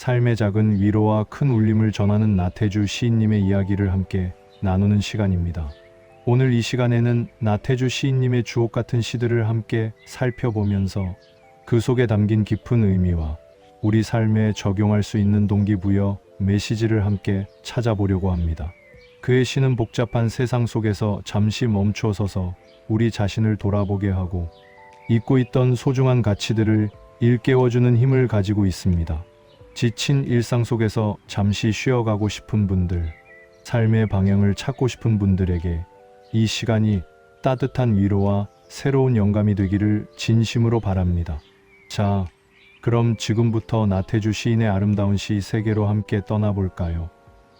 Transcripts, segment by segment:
삶의 작은 위로와 큰 울림을 전하는 나태주 시인님의 이야기를 함께 나누는 시간입니다. 오늘 이 시간에는 나태주 시인님의 주옥 같은 시들을 함께 살펴보면서 그 속에 담긴 깊은 의미와 우리 삶에 적용할 수 있는 동기부여, 메시지를 함께 찾아보려고 합니다. 그의 시는 복잡한 세상 속에서 잠시 멈춰서서 우리 자신을 돌아보게 하고 잊고 있던 소중한 가치들을 일깨워주는 힘을 가지고 있습니다. 지친 일상 속에서 잠시 쉬어가고 싶은 분들, 삶의 방향을 찾고 싶은 분들에게 이 시간이 따뜻한 위로와 새로운 영감이 되기를 진심으로 바랍니다. 자, 그럼 지금부터 나태주 시인의 아름다운 시 세계로 함께 떠나볼까요?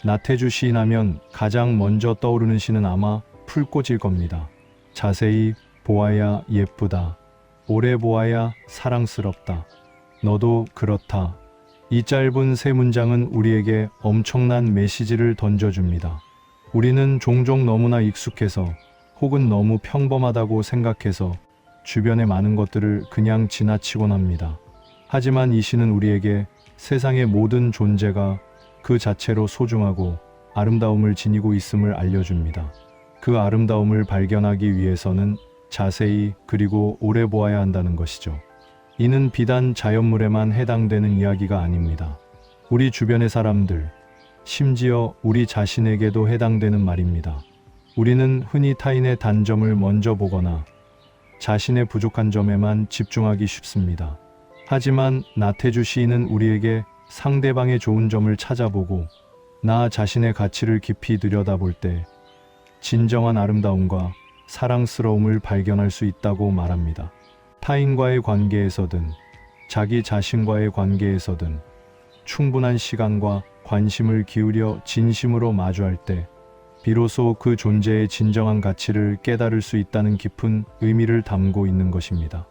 나태주 시인 하면 가장 먼저 떠오르는 시는 아마 풀꽃일 겁니다. 자세히 보아야 예쁘다. 오래 보아야 사랑스럽다. 너도 그렇다. 이 짧은 세 문장은 우리에게 엄청난 메시지를 던져줍니다. 우리는 종종 너무나 익숙해서 혹은 너무 평범하다고 생각해서 주변의 많은 것들을 그냥 지나치곤 합니다. 하지만 이 시는 우리에게 세상의 모든 존재가 그 자체로 소중하고 아름다움을 지니고 있음을 알려줍니다. 그 아름다움을 발견하기 위해서는 자세히 그리고 오래 보아야 한다는 것이죠. 이는 비단 자연물에만 해당되는 이야기가 아닙니다. 우리 주변의 사람들, 심지어 우리 자신에게도 해당되는 말입니다. 우리는 흔히 타인의 단점을 먼저 보거나 자신의 부족한 점에만 집중하기 쉽습니다. 하지만 나태주 시인은 우리에게 상대방의 좋은 점을 찾아보고 나 자신의 가치를 깊이 들여다볼 때 진정한 아름다움과 사랑스러움을 발견할 수 있다고 말합니다. 타인과의 관계에서든 자기 자신과의 관계에서든 충분한 시간과 관심을 기울여 진심으로 마주할 때 비로소 그 존재의 진정한 가치를 깨달을 수 있다는 깊은 의미를 담고 있는 것입니다.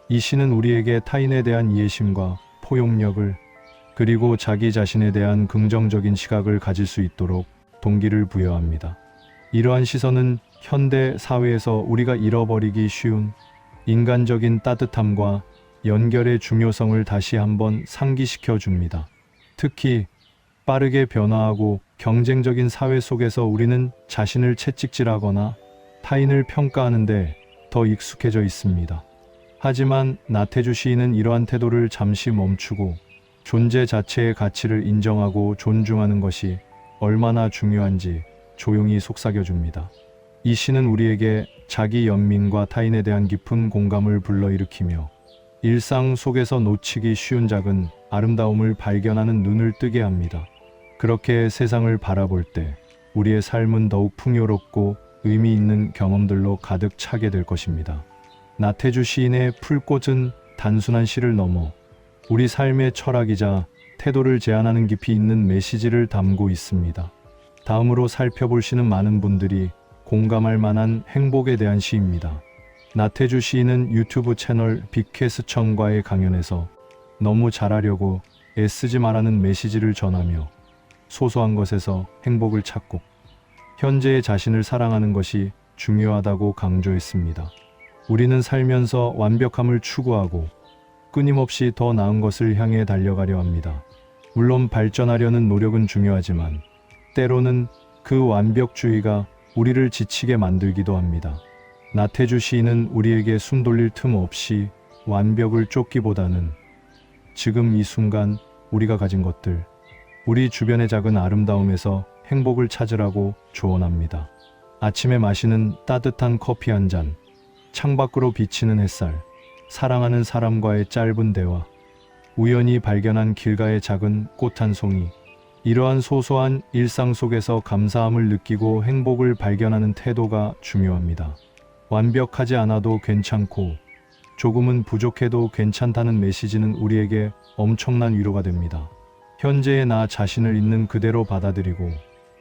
이 시는 우리에게 타인에 대한 이해심과 포용력을 그리고 자기 자신에 대한 긍정적인 시각을 가질 수 있도록 동기를 부여합니다. 이러한 시선은 현대 사회에서 우리가 잃어버리기 쉬운 인간적인 따뜻함과 연결의 중요성을 다시 한번 상기시켜 줍니다. 특히 빠르게 변화하고 경쟁적인 사회 속에서 우리는 자신을 채찍질하거나 타인을 평가하는데 더 익숙해져 있습니다. 하지만 나태주 시인은 이러한 태도를 잠시 멈추고 존재 자체의 가치를 인정하고 존중하는 것이 얼마나 중요한지 조용히 속삭여줍니다. 이 시는 우리에게 자기 연민과 타인에 대한 깊은 공감을 불러일으키며 일상 속에서 놓치기 쉬운 작은 아름다움을 발견하는 눈을 뜨게 합니다. 그렇게 세상을 바라볼 때 우리의 삶은 더욱 풍요롭고 의미 있는 경험들로 가득 차게 될 것입니다. 나태주 시인의 풀꽃은 단순한 시를 넘어 우리 삶의 철학이자 태도를 제안하는 깊이 있는 메시지를 담고 있습니다. 다음으로 살펴볼 시는 많은 분들이 공감할 만한 행복에 대한 시입니다. 나태주 시인은 유튜브 채널 빅캐스천과의 강연에서 너무 잘하려고 애쓰지 말라는 메시지를 전하며 소소한 것에서 행복을 찾고 현재의 자신을 사랑하는 것이 중요하다고 강조했습니다. 우리는 살면서 완벽함을 추구하고 끊임없이 더 나은 것을 향해 달려가려 합니다. 물론 발전하려는 노력은 중요하지만 때로는 그 완벽주의가 우리를 지치게 만들기도 합니다. 나태주 시인은 우리에게 숨 돌릴 틈 없이 완벽을 쫓기보다는 지금 이 순간 우리가 가진 것들, 우리 주변의 작은 아름다움에서 행복을 찾으라고 조언합니다. 아침에 마시는 따뜻한 커피 한 잔, 창밖으로 비치는 햇살, 사랑하는 사람과의 짧은 대화, 우연히 발견한 길가의 작은 꽃 한 송이, 이러한 소소한 일상 속에서 감사함을 느끼고 행복을 발견하는 태도가 중요합니다. 완벽하지 않아도 괜찮고 조금은 부족해도 괜찮다는 메시지는 우리에게 엄청난 위로가 됩니다. 현재의 나 자신을 있는 그대로 받아들이고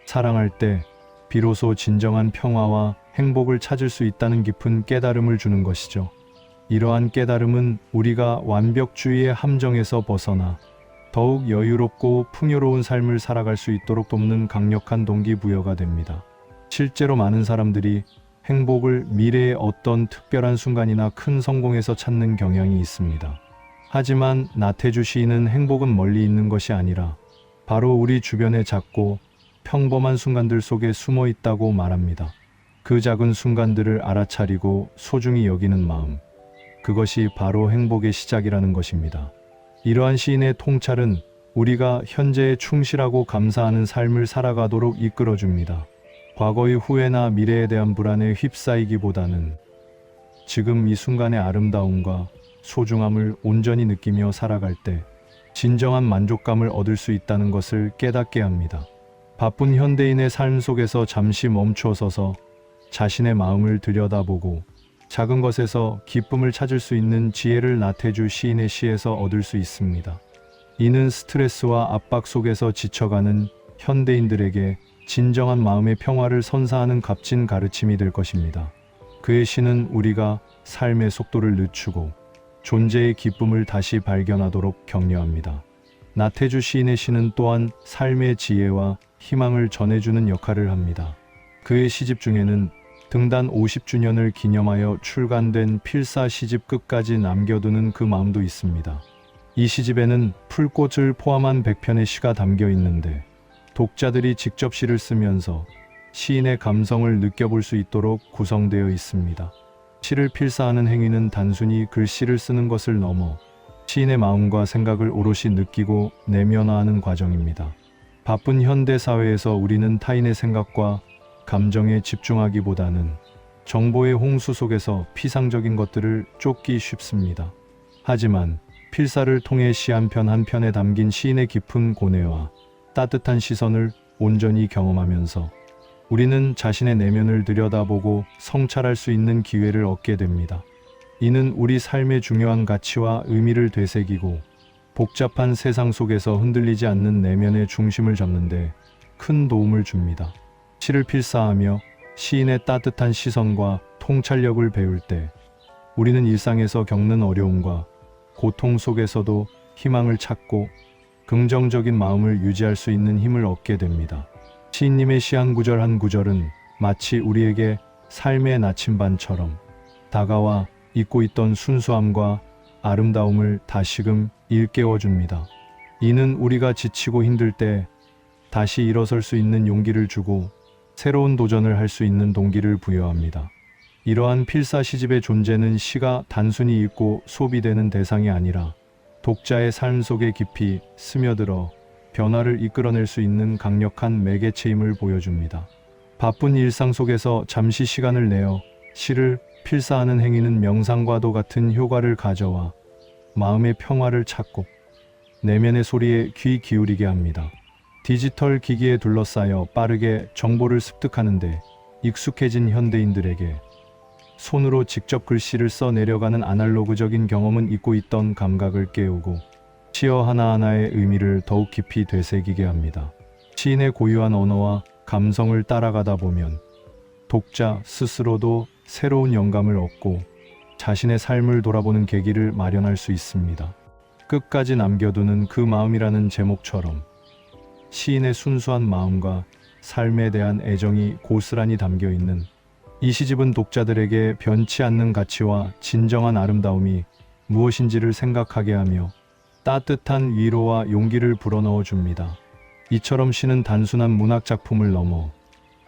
사랑할 때 비로소 진정한 평화와 행복을 찾을 수 있다는 깊은 깨달음을 주는 것이죠. 이러한 깨달음은 우리가 완벽주의의 함정에서 벗어나 더욱 여유롭고 풍요로운 삶을 살아갈 수 있도록 돕는 강력한 동기부여가 됩니다. 실제로 많은 사람들이 행복을 미래의 어떤 특별한 순간이나 큰 성공에서 찾는 경향이 있습니다. 하지만 나태주 시인은 행복은 멀리 있는 것이 아니라 바로 우리 주변의 작고 평범한 순간들 속에 숨어 있다고 말합니다. 그 작은 순간들을 알아차리고 소중히 여기는 마음, 그것이 바로 행복의 시작이라는 것입니다. 이러한 시인의 통찰은 우리가 현재에 충실하고 감사하는 삶을 살아가도록 이끌어줍니다. 과거의 후회나 미래에 대한 불안에 휩싸이기보다는 지금 이 순간의 아름다움과 소중함을 온전히 느끼며 살아갈 때 진정한 만족감을 얻을 수 있다는 것을 깨닫게 합니다. 바쁜 현대인의 삶 속에서 잠시 멈춰서서 자신의 마음을 들여다보고 작은 것에서 기쁨을 찾을 수 있는 지혜를 나태주 시인의 시에서 얻을 수 있습니다. 이는 스트레스와 압박 속에서 지쳐가는 현대인들에게 진정한 마음의 평화를 선사하는 값진 가르침이 될 것입니다. 그의 시는 우리가 삶의 속도를 늦추고 존재의 기쁨을 다시 발견하도록 격려합니다. 나태주 시인의 시는 또한 삶의 지혜와 희망을 전해주는 역할을 합니다. 그의 시집 중에는 등단 50주년을 기념하여 출간된 필사 시집 끝까지 남겨두는 그 마음도 있습니다. 이 시집에는 풀꽃을 포함한 100편의 시가 담겨 있는데 독자들이 직접 시를 쓰면서 시인의 감성을 느껴볼 수 있도록 구성되어 있습니다. 시를 필사하는 행위는 단순히 글씨를 쓰는 것을 넘어 시인의 마음과 생각을 오롯이 느끼고 내면화하는 과정입니다. 바쁜 현대 사회에서 우리는 타인의 생각과 감정에 집중하기보다는 정보의 홍수 속에서 피상적인 것들을 쫓기 쉽습니다. 하지만 필사를 통해 시 한 편 한 편에 담긴 시인의 깊은 고뇌와 따뜻한 시선을 온전히 경험하면서 우리는 자신의 내면을 들여다보고 성찰할 수 있는 기회를 얻게 됩니다. 이는 우리 삶의 중요한 가치와 의미를 되새기고 복잡한 세상 속에서 흔들리지 않는 내면의 중심을 잡는 데 큰 도움을 줍니다. 시를 필사하며 시인의 따뜻한 시선과 통찰력을 배울 때 우리는 일상에서 겪는 어려움과 고통 속에서도 희망을 찾고 긍정적인 마음을 유지할 수 있는 힘을 얻게 됩니다. 시인님의 시 한 구절 한 구절은 마치 우리에게 삶의 나침반처럼 다가와 잊고 있던 순수함과 아름다움을 다시금 일깨워줍니다. 이는 우리가 지치고 힘들 때 다시 일어설 수 있는 용기를 주고 새로운 도전을 할 수 있는 동기를 부여합니다. 이러한 필사 시집의 존재는 시가 단순히 읽고 소비되는 대상이 아니라 독자의 삶 속에 깊이 스며들어 변화를 이끌어낼 수 있는 강력한 매개체임을 보여줍니다. 바쁜 일상 속에서 잠시 시간을 내어 시를 필사하는 행위는 명상과도 같은 효과를 가져와 마음의 평화를 찾고 내면의 소리에 귀 기울이게 합니다. 디지털 기기에 둘러싸여 빠르게 정보를 습득하는데 익숙해진 현대인들에게 손으로 직접 글씨를 써 내려가는 아날로그적인 경험은 잊고 있던 감각을 깨우고 시어 하나하나의 의미를 더욱 깊이 되새기게 합니다. 시인의 고유한 언어와 감성을 따라가다 보면 독자 스스로도 새로운 영감을 얻고 자신의 삶을 돌아보는 계기를 마련할 수 있습니다. 끝까지 남겨두는 그 마음이라는 제목처럼 시인의 순수한 마음과 삶에 대한 애정이 고스란히 담겨 있는 이 시집은 독자들에게 변치 않는 가치와 진정한 아름다움이 무엇인지를 생각하게 하며 따뜻한 위로와 용기를 불어넣어 줍니다. 이처럼 시는 단순한 문학 작품을 넘어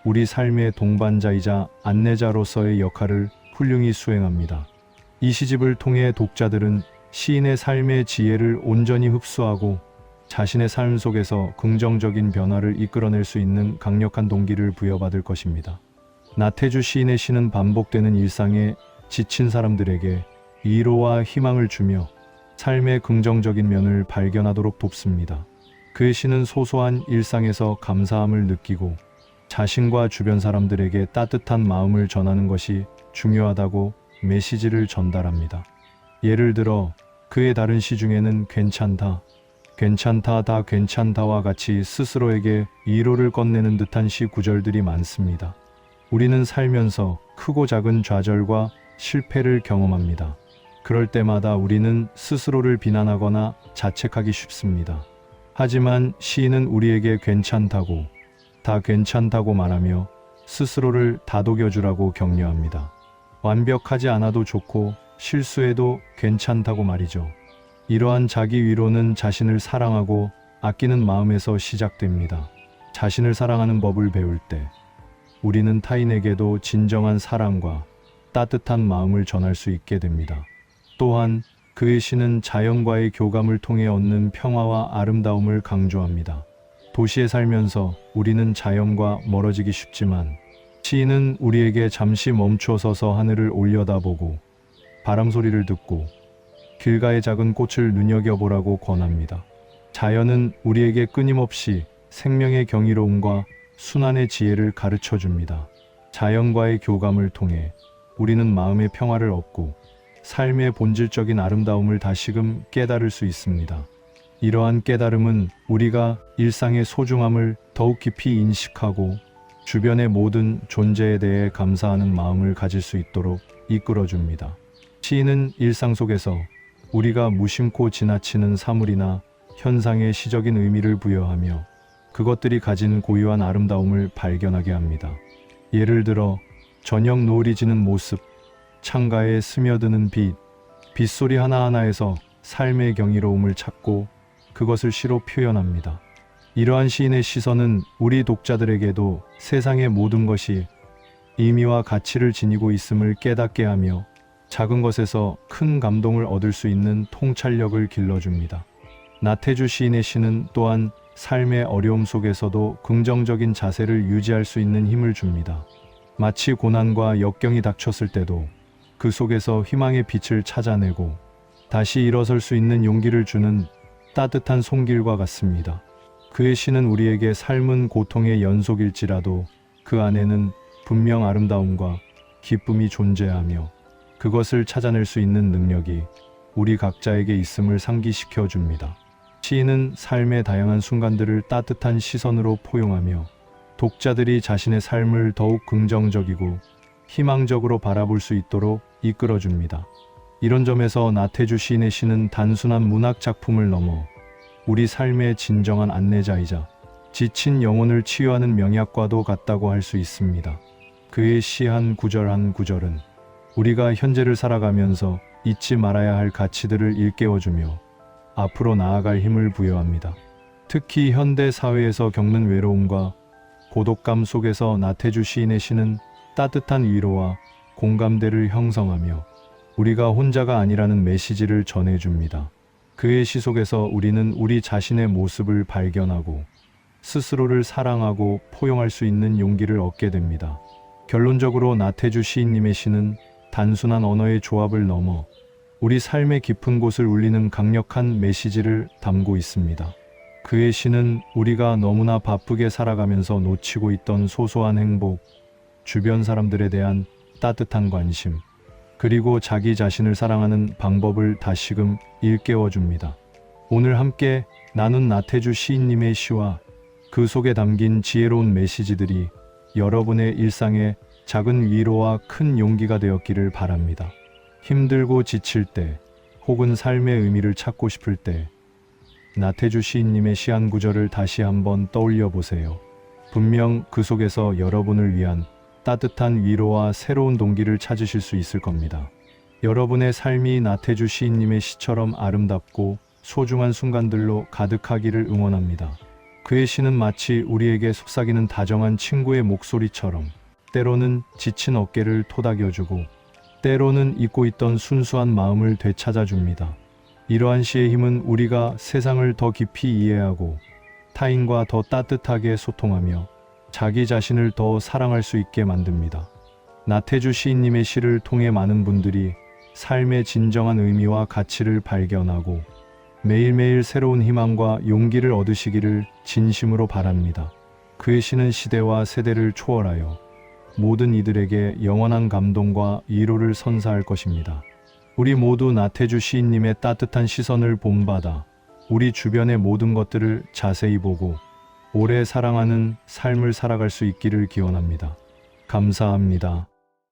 우리 삶의 동반자이자 안내자로서의 역할을 훌륭히 수행합니다. 이 시집을 통해 독자들은 시인의 삶의 지혜를 온전히 흡수하고 자신의 삶 속에서 긍정적인 변화를 이끌어낼 수 있는 강력한 동기를 부여받을 것입니다. 나태주 시인의 시는 반복되는 일상에 지친 사람들에게 위로와 희망을 주며 삶의 긍정적인 면을 발견하도록 돕습니다. 그의 시는 소소한 일상에서 감사함을 느끼고 자신과 주변 사람들에게 따뜻한 마음을 전하는 것이 중요하다고 메시지를 전달합니다. 예를 들어 그의 다른 시 중에는 괜찮다, 괜찮다, 다 괜찮다와 같이 스스로에게 위로를 건네는 듯한 시 구절들이 많습니다. 우리는 살면서 크고 작은 좌절과 실패를 경험합니다. 그럴 때마다 우리는 스스로를 비난하거나 자책하기 쉽습니다. 하지만 시인은 우리에게 괜찮다고, 다 괜찮다고 말하며 스스로를 다독여주라고 격려합니다. 완벽하지 않아도 좋고 실수해도 괜찮다고 말이죠. 이러한 자기 위로는 자신을 사랑하고 아끼는 마음에서 시작됩니다. 자신을 사랑하는 법을 배울 때 우리는 타인에게도 진정한 사랑과 따뜻한 마음을 전할 수 있게 됩니다. 또한 그의 시는 자연과의 교감을 통해 얻는 평화와 아름다움을 강조합니다. 도시에 살면서 우리는 자연과 멀어지기 쉽지만 시인은 우리에게 잠시 멈춰서서 하늘을 올려다보고 바람 소리를 듣고 길가의 작은 꽃을 눈여겨보라고 권합니다. 자연은 우리에게 끊임없이 생명의 경이로움과 순환의 지혜를 가르쳐 줍니다. 자연과의 교감을 통해 우리는 마음의 평화를 얻고 삶의 본질적인 아름다움을 다시금 깨달을 수 있습니다. 이러한 깨달음은 우리가 일상의 소중함을 더욱 깊이 인식하고 주변의 모든 존재에 대해 감사하는 마음을 가질 수 있도록 이끌어줍니다. 시인은 일상 속에서 우리가 무심코 지나치는 사물이나 현상에 시적인 의미를 부여하며 그것들이 가진 고유한 아름다움을 발견하게 합니다. 예를 들어 저녁 노을이 지는 모습, 창가에 스며드는 빛, 빗소리 하나하나에서 삶의 경이로움을 찾고 그것을 시로 표현합니다. 이러한 시인의 시선은 우리 독자들에게도 세상의 모든 것이 의미와 가치를 지니고 있음을 깨닫게 하며 작은 것에서 큰 감동을 얻을 수 있는 통찰력을 길러줍니다. 나태주 시인의 시는 또한 삶의 어려움 속에서도 긍정적인 자세를 유지할 수 있는 힘을 줍니다. 마치 고난과 역경이 닥쳤을 때도 그 속에서 희망의 빛을 찾아내고 다시 일어설 수 있는 용기를 주는 따뜻한 손길과 같습니다. 그의 시는 우리에게 삶은 고통의 연속일지라도 그 안에는 분명 아름다움과 기쁨이 존재하며 그것을 찾아낼 수 있는 능력이 우리 각자에게 있음을 상기시켜 줍니다. 시인은 삶의 다양한 순간들을 따뜻한 시선으로 포용하며 독자들이 자신의 삶을 더욱 긍정적이고 희망적으로 바라볼 수 있도록 이끌어줍니다. 이런 점에서 나태주 시인의 시는 단순한 문학 작품을 넘어 우리 삶의 진정한 안내자이자 지친 영혼을 치유하는 명약과도 같다고 할 수 있습니다. 그의 시 한 구절 한 구절은 우리가 현재를 살아가면서 잊지 말아야 할 가치들을 일깨워주며 앞으로 나아갈 힘을 부여합니다. 특히 현대 사회에서 겪는 외로움과 고독감 속에서 나태주 시인의 시는 따뜻한 위로와 공감대를 형성하며 우리가 혼자가 아니라는 메시지를 전해줍니다. 그의 시 속에서 우리는 우리 자신의 모습을 발견하고 스스로를 사랑하고 포용할 수 있는 용기를 얻게 됩니다. 결론적으로 나태주 시인님의 시는 단순한 언어의 조합을 넘어 우리 삶의 깊은 곳을 울리는 강력한 메시지를 담고 있습니다. 그의 시는 우리가 너무나 바쁘게 살아가면서 놓치고 있던 소소한 행복, 주변 사람들에 대한 따뜻한 관심, 그리고 자기 자신을 사랑하는 방법을 다시금 일깨워줍니다. 오늘 함께 나눈 나태주 시인님의 시와 그 속에 담긴 지혜로운 메시지들이 여러분의 일상에 작은 위로와 큰 용기가 되었기를 바랍니다. 힘들고 지칠 때 혹은 삶의 의미를 찾고 싶을 때 나태주 시인님의 시 한 구절을 다시 한번 떠올려 보세요. 분명 그 속에서 여러분을 위한 따뜻한 위로와 새로운 동기를 찾으실 수 있을 겁니다. 여러분의 삶이 나태주 시인님의 시처럼 아름답고 소중한 순간들로 가득하기를 응원합니다. 그의 시는 마치 우리에게 속삭이는 다정한 친구의 목소리처럼 때로는 지친 어깨를 토닥여주고 때로는 잊고 있던 순수한 마음을 되찾아줍니다. 이러한 시의 힘은 우리가 세상을 더 깊이 이해하고 타인과 더 따뜻하게 소통하며 자기 자신을 더 사랑할 수 있게 만듭니다. 나태주 시인님의 시를 통해 많은 분들이 삶의 진정한 의미와 가치를 발견하고 매일매일 새로운 희망과 용기를 얻으시기를 진심으로 바랍니다. 그의 시는 시대와 세대를 초월하여 모든 이들에게 영원한 감동과 위로를 선사할 것입니다. 우리 모두 나태주 시인님의 따뜻한 시선을 본받아 우리 주변의 모든 것들을 자세히 보고 오래 사랑하는 삶을 살아갈 수 있기를 기원합니다. 감사합니다.